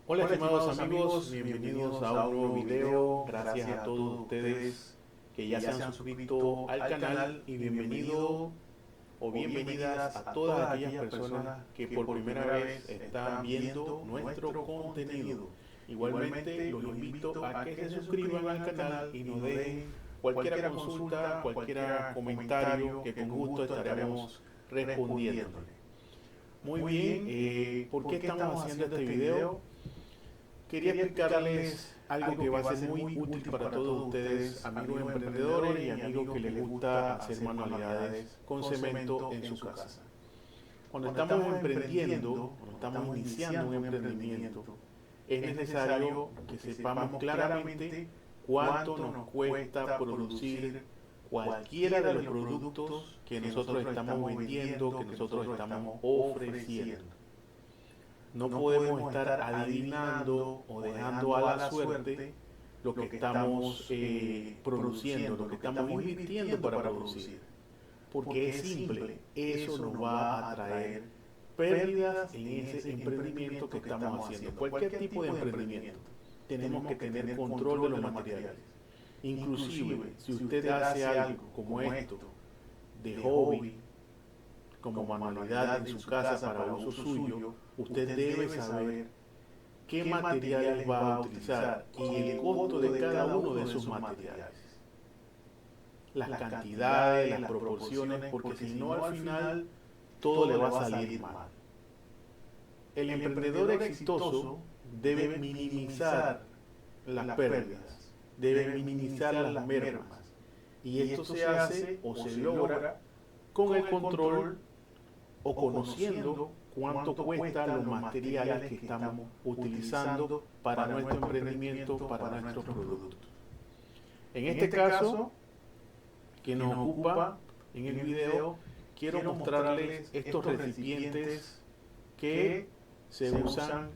Hola estimados amigos, bienvenidos a un nuevo video. Gracias a todos ustedes que ya se han suscrito al canal y bienvenido o bienvenidas a todas aquellas personas que por primera vez están viendo nuestro contenido. Igualmente los invito a que se suscriban al canal y nos dejen cualquier consulta, cualquier comentario que con gusto estaremos respondiéndole. Muy bien, ¿por qué estamos haciendo este video? Quería explicarles algo que va a ser muy útil para todos ustedes, amigos emprendedores y amigos que les gusta hacer manualidades con cemento en su casa. Cuando estamos emprendiendo, cuando estamos iniciando un emprendimiento, es necesario que sepamos claramente cuánto nos cuesta producir cualquiera de los productos que nosotros estamos vendiendo, que nosotros estamos ofreciendo. No podemos estar adivinando o dejando a la suerte lo que estamos produciendo, lo que estamos invirtiendo para producir. Porque es simple, eso nos va a traer pérdidas en ese emprendimiento que estamos haciendo. Cualquier tipo de emprendimiento, tenemos que tener control de los materiales. Inclusive, si usted hace algo como esto, de hobby, como manualidad en su casa para uso suyo, usted debe saber qué materiales va a utilizar y el costo de cada uno de esos materiales. Las cantidades, las proporciones, porque si no al final todo le va a salir mal. El emprendedor exitoso debe minimizar las pérdidas, debe minimizar las mermas. Y esto se hace o se logra con el control o conociendo cuánto cuestan los materiales que estamos utilizando para nuestro emprendimiento, para nuestros productos. En este caso, que nos ocupa en el video, quiero mostrarles estos recipientes que se usan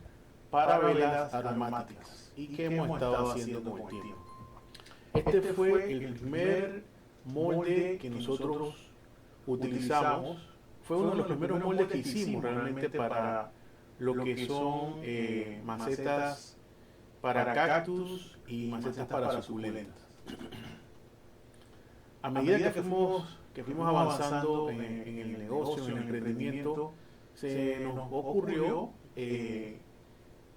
para velas aromáticas y que hemos estado haciendo con el tiempo. Este fue el primer molde que nosotros utilizamos. Fue uno de los primeros moldes que hicimos realmente para lo que son macetas para cactus y macetas para suculentas. A medida que fuimos avanzando en el negocio, en el emprendimiento, se nos ocurrió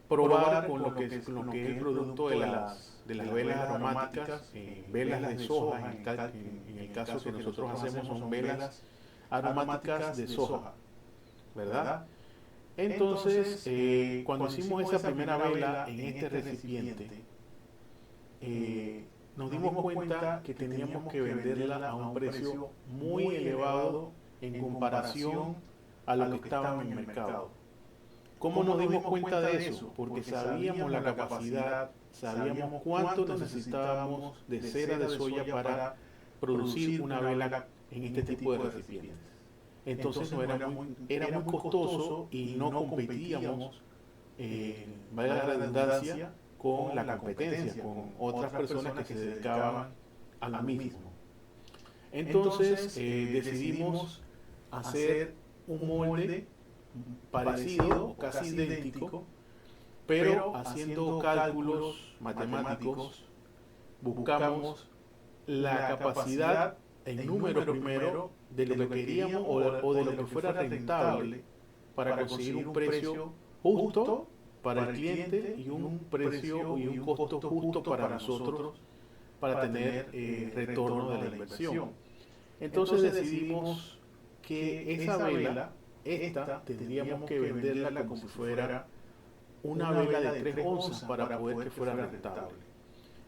probar con lo que es el producto de las velas aromáticas, velas de soja, en el caso que nosotros hacemos son velas aromáticas de soja, ¿verdad? Entonces, cuando hicimos esa primera vela en este recipiente, nos dimos cuenta que teníamos que venderla a un precio muy elevado en comparación a lo que estaba en el mercado. ¿Cómo nos dimos cuenta de eso? Porque sabíamos la capacidad, sabíamos cuánto necesitábamos de cera de soya para producir una vela en este tipo de recipientes. Entonces era muy costoso y no competíamos, valga la redundancia, con la competencia, con otras personas que se dedicaban a lo mismo. Entonces decidimos hacer un molde parecido o casi idéntico, pero haciendo cálculos matemáticos, buscamos la capacidad en número primero de lo que queríamos o de lo que fuera rentable para conseguir un precio justo para el cliente y un precio y un costo justo para nosotros para tener retorno de la inversión. Entonces decidimos que esa vela, esta, tendríamos que venderla como si fuera una vela de 3 onzas para poder que fuera rentable.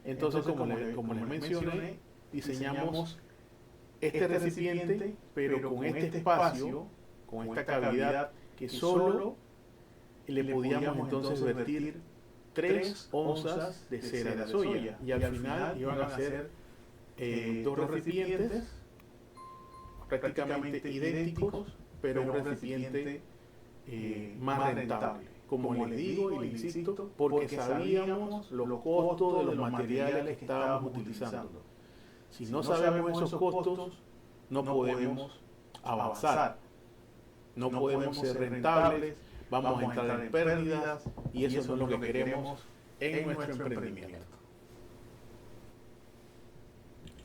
Entonces, como les mencioné, diseñamos este recipiente, pero con este espacio, con esta cavidad, que solo le podíamos entonces vertir 3 onzas de cera de soya. Y al final iban a ser dos recipientes prácticamente idénticos, pero un recipiente más rentable. Como les digo y les insisto, porque sabíamos los costos de los materiales que estábamos utilizando. Si no sabemos esos costos, no podemos avanzar, no podemos ser rentables, vamos a entrar en pérdidas y eso no es lo que queremos en nuestro emprendimiento.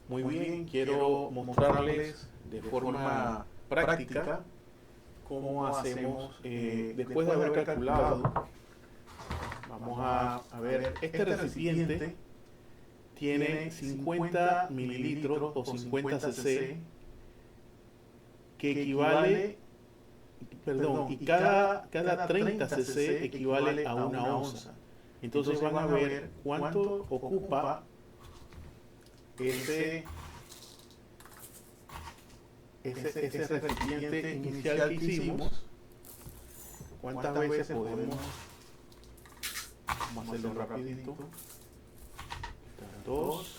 Muy bien, quiero mostrarles de forma práctica cómo hacemos, después de haber calculado, vamos a ver, este recipiente tiene 50 mililitros o 50 cc, que equivale, perdón, y cada 30 cc equivale a una onza. Entonces van a ver cuánto ocupa ese recipiente inicial que hicimos. ¿Cuántas veces podemos? Vamos a hacerlo rapidito. 2.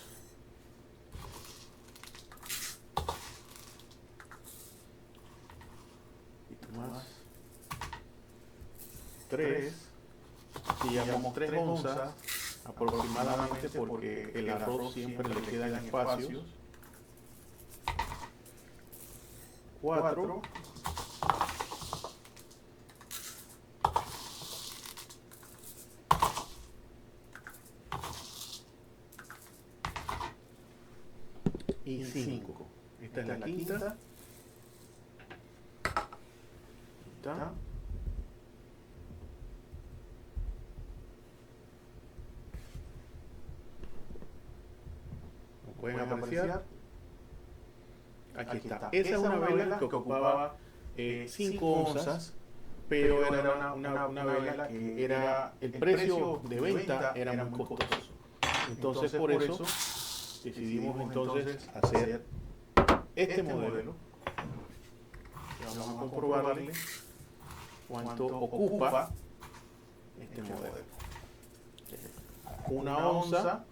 Más 3. Si llamamos 3 onzas aproximadamente, porque el arroz siempre le quedan espacios. 4. Y 5. Esta es la quinta. ¿Está? ¿Lo pueden apreciar? Aquí está. Esa es una vela que ocupaba 5 onzas, pero era una vela que era, el precio de venta era muy costoso. Entonces por eso decidimos entonces hacer este modelo. Vamos a comprobarle cuánto ocupa este modelo. Una onza,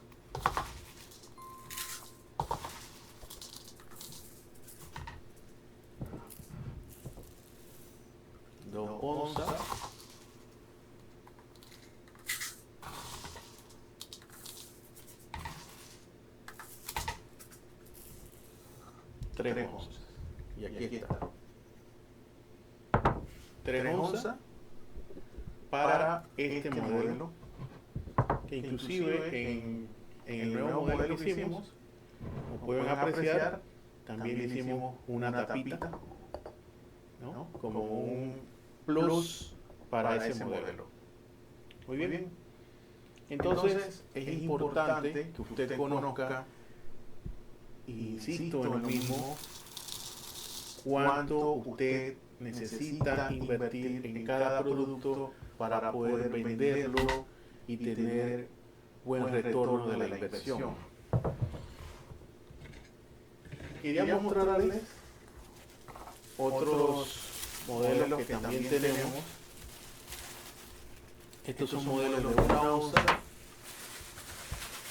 dos onzas, tres onzas. Y aquí está. 3 onzas para este modelo, que inclusive en el nuevo modelo que hicimos, como pueden apreciar, también hicimos una tapita, ¿no? Como un plus para ese modelo. Muy bien. Entonces es importante que usted conozca, insisto en lo mismo, cuánto usted necesita invertir en cada producto para poder venderlo y tener buen retorno de la inversión. Quería mostrarles otros modelos que también tenemos. Estos son modelos de una onza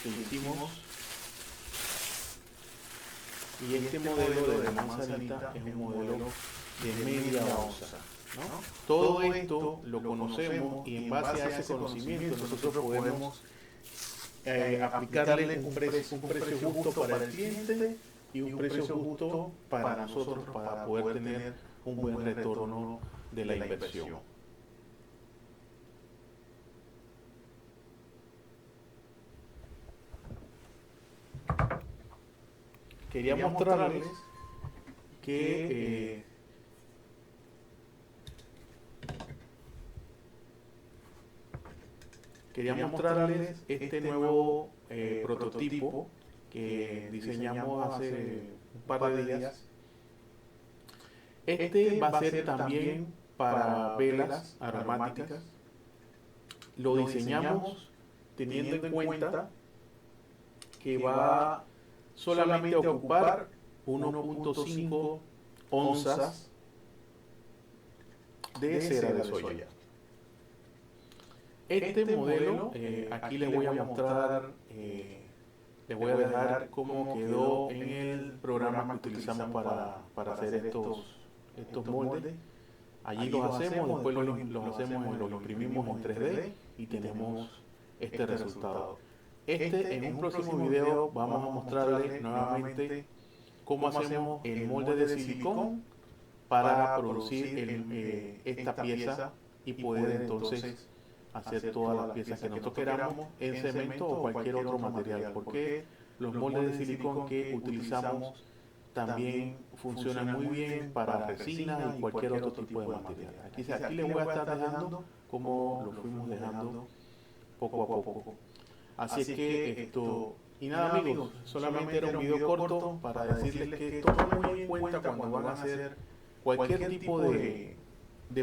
que hicimos, y este modelo de la manzanita es un modelo de media onza, ¿no? Todo esto lo conocemos, y en base a ese conocimiento nosotros podemos aplicarle un precio justo para el cliente y un precio justo para nosotros, para poder tener un buen retorno de la inversión. Quería mostrarles que este nuevo prototipo que diseñamos hace un par de días. Este va a ser también para velas aromáticas. Lo diseñamos teniendo en cuenta que va solamente a ocupar 1.5 onzas de cera de soya. Este modelo, aquí les voy a mostrar, les voy a dejar cómo quedó en el programa que utilizamos para hacer estos moldes. Allí los hacemos, después los hacemos, los imprimimos en 3D y tenemos este resultado. En un próximo video vamos a mostrarles nuevamente cómo hacemos el molde de silicón para producir esta pieza, y poder entonces hacer todas las piezas que nosotros queramos en cemento o cualquier otro material, porque los moldes de silicón que utilizamos también funcionan muy bien para resina y cualquier otro tipo de material. Aquí les voy a estar dejando como lo fuimos dejando poco a poco. Así es que y nada amigos, solamente era un video corto para decirles que tomen muy en cuenta cuando van a hacer cualquier tipo de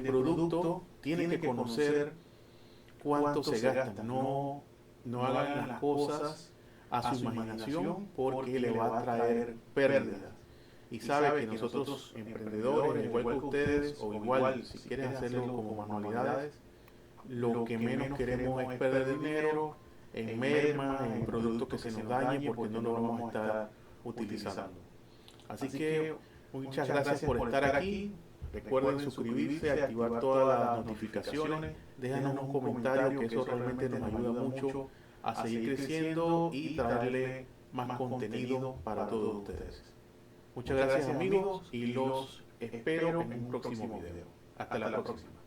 producto, tienen que conocer cuánto se gasta. No hagan las cosas a su imaginación porque le va a traer pérdidas. Y sabe que nosotros emprendedores, igual que ustedes, o igual si quieren hacerlo como manualidades, lo que menos queremos es perder dinero en merma, en productos que se nos dañen porque no lo vamos a estar utilizando. Así que muchas gracias por estar aquí. Recuerden suscribirse, activar todas las notificaciones, déjanos un comentario que eso realmente nos ayuda mucho a seguir creciendo y traerle más contenido para todos ustedes. Muchas gracias amigos y los espero en un próximo video. Hasta la próxima.